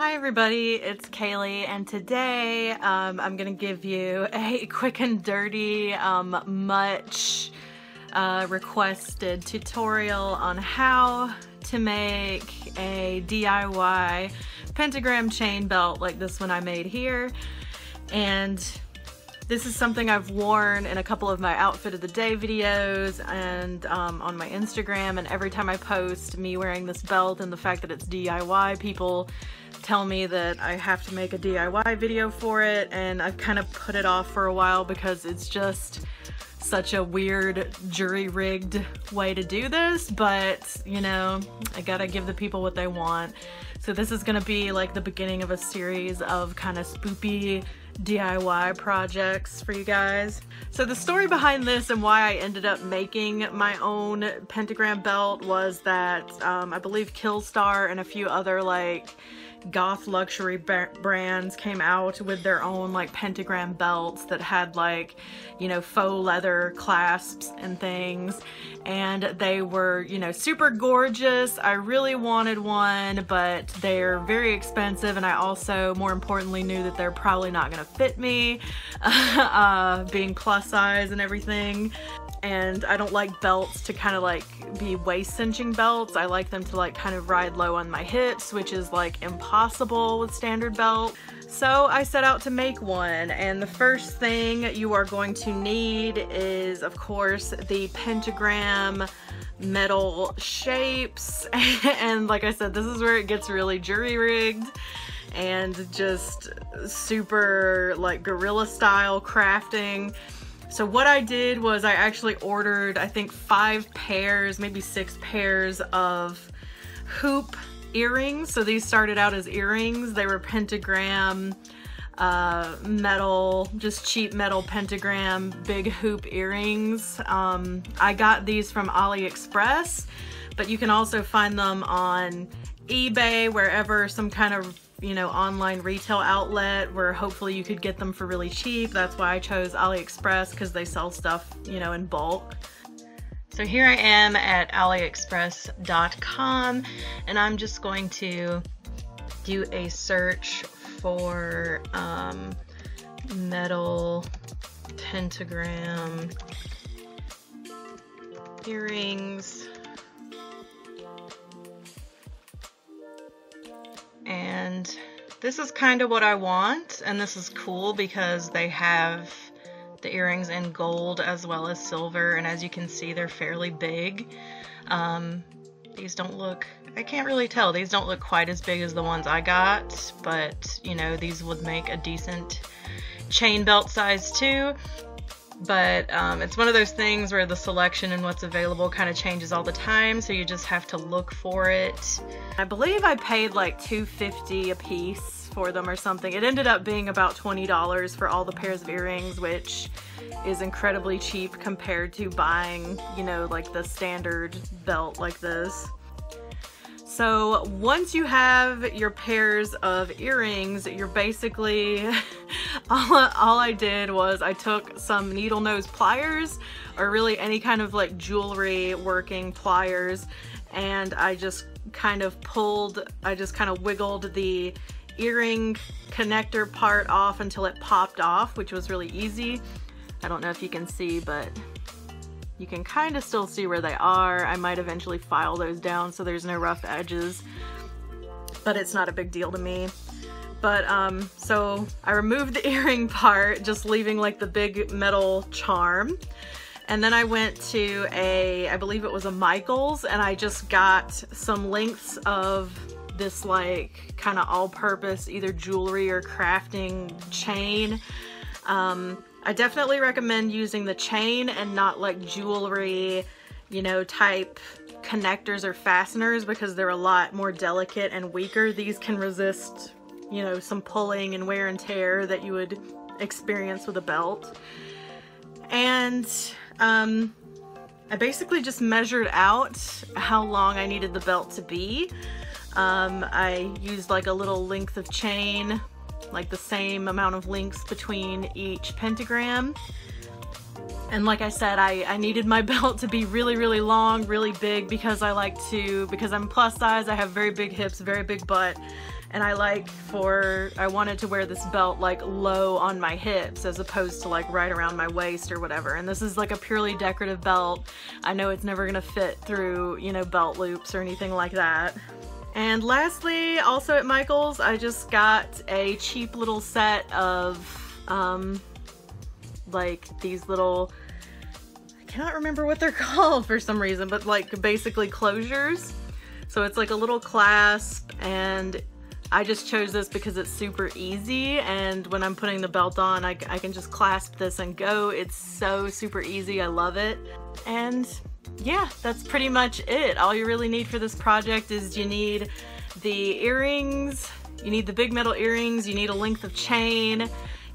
Hi everybody, it's Kaylee, and today I'm gonna give you a quick and dirty, much requested tutorial on how to make a DIY pentagram chain belt like this one I made here. And this is something I've worn in a couple of my outfit of the day videos and on my Instagram, and every time I post me wearing this belt and the fact that it's DIY, people tell me that I have to make a DIY video for it, and I've kind of put it off for a while because it's just such a weird jury-rigged way to do this, but you know, I gotta give the people what they want. So this is gonna be like the beginning of a series of kind of spoopy DIY projects for you guys. So the story behind this and why I ended up making my own pentagram belt was that I believe Killstar and a few other like goth luxury brands came out with their own like pentagram belts that had like, you know, faux leather clasps and things, and they were, you know, super gorgeous. I really wanted one, but they're very expensive, and I also, more importantly, knew that they're probably not gonna fit me, being plus size and everything. And I don't like belts to kind of like be waist cinching belts. I like them to like kind of ride low on my hips, which is like impossible with standard belt. So I set out to make one, and the first thing you are going to need is, of course, the pentagram metal shapes. And like I said, this is where it gets really jury rigged and just super like guerrilla style crafting. So what I did was I actually ordered, I think 5 pairs, maybe 6 pairs of hoop earrings. So these started out as earrings. They were pentagram, metal, just cheap metal pentagram, big hoop earrings. I got these from AliExpress, but you can also find them on eBay, wherever, some kind of, you know, online retail outlet where hopefully you could get them for really cheap. That's why I chose AliExpress, because they sell stuff, you know, in bulk. So here I am at aliexpress.com, and I'm just going to do a search for metal pentagram earrings. And this is kind of what I want, and this is cool because they have the earrings in gold as well as silver, and as you can see, they're fairly big. These don't look, I can't really tell, these don't look quite as big as the ones I got, but you know, these would make a decent chain belt size too. But it's one of those things where the selection and what's available kind of changes all the time, so you just have to look for it. I believe I paid like $2.50 a piece for them or something. It ended up being about $20 for all the pairs of earrings, which is incredibly cheap compared to buying, you know, like the standard belt like this. So once you have your pairs of earrings, you're basically, all I did was I took some needle nose pliers, or really any kind of like jewelry working pliers, and I just kind of wiggled the earring connector part off until it popped off, which was really easy. I don't know if you can see, but you can kind of still see where they are. I might eventually file those down so there's no rough edges, but it's not a big deal to me. But so I removed the earring part, just leaving like the big metal charm. And then I went to I believe it was a Michael's, and I just got some lengths of this like kind of all-purpose either jewelry or crafting chain. I definitely recommend using the chain and not like jewelry, you know, type connectors or fasteners, because they're a lot more delicate and weaker. These can resist, you know, some pulling and wear and tear that you would experience with a belt. And I basically just measured out how long I needed the belt to be. I used like a little length of chain, like the same amount of links between each pentagram, And like I said, I needed my belt to be really, really long, really big, because because I'm plus size, I have very big hips, very big butt, and I wanted to wear this belt like low on my hips as opposed to like right around my waist or whatever. And this is like a purely decorative belt. I know it's never gonna fit through, you know, belt loops or anything like that. And lastly, also at Michael's, I just got a cheap little set of like these little, I cannot remember what they're called for some reason, but like basically closures. So it's like a little clasp, and I just chose this because it's super easy, and when I'm putting the belt on, I can just clasp this and go. It's so super easy. I love it. And yeah, that's pretty much it. All you really need for this project is you need the earrings, you need the big metal earrings, you need a length of chain,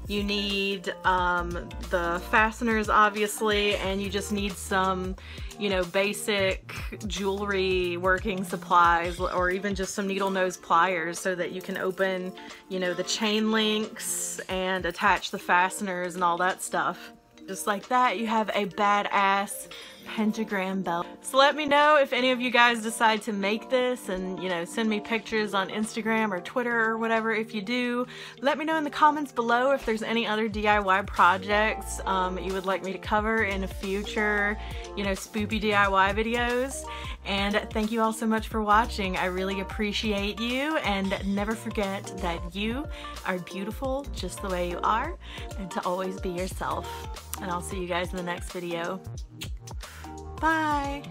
you need the fasteners obviously, and you just need some, you know, basic jewelry working supplies, or even just some needle nose pliers so that you can open, you know, the chain links and attach the fasteners and all that stuff. Just like that, you have a badass pentagram belt. So let me know if any of you guys decide to make this, and, you know, send me pictures on Instagram or Twitter or whatever. If you do, let me know in the comments below if there's any other DIY projects you would like me to cover in future, you know, spoopy DIY videos. And thank you all so much for watching. I really appreciate you, and never forget that you are beautiful just the way you are, and to always be yourself. And I'll see you guys in the next video. Bye!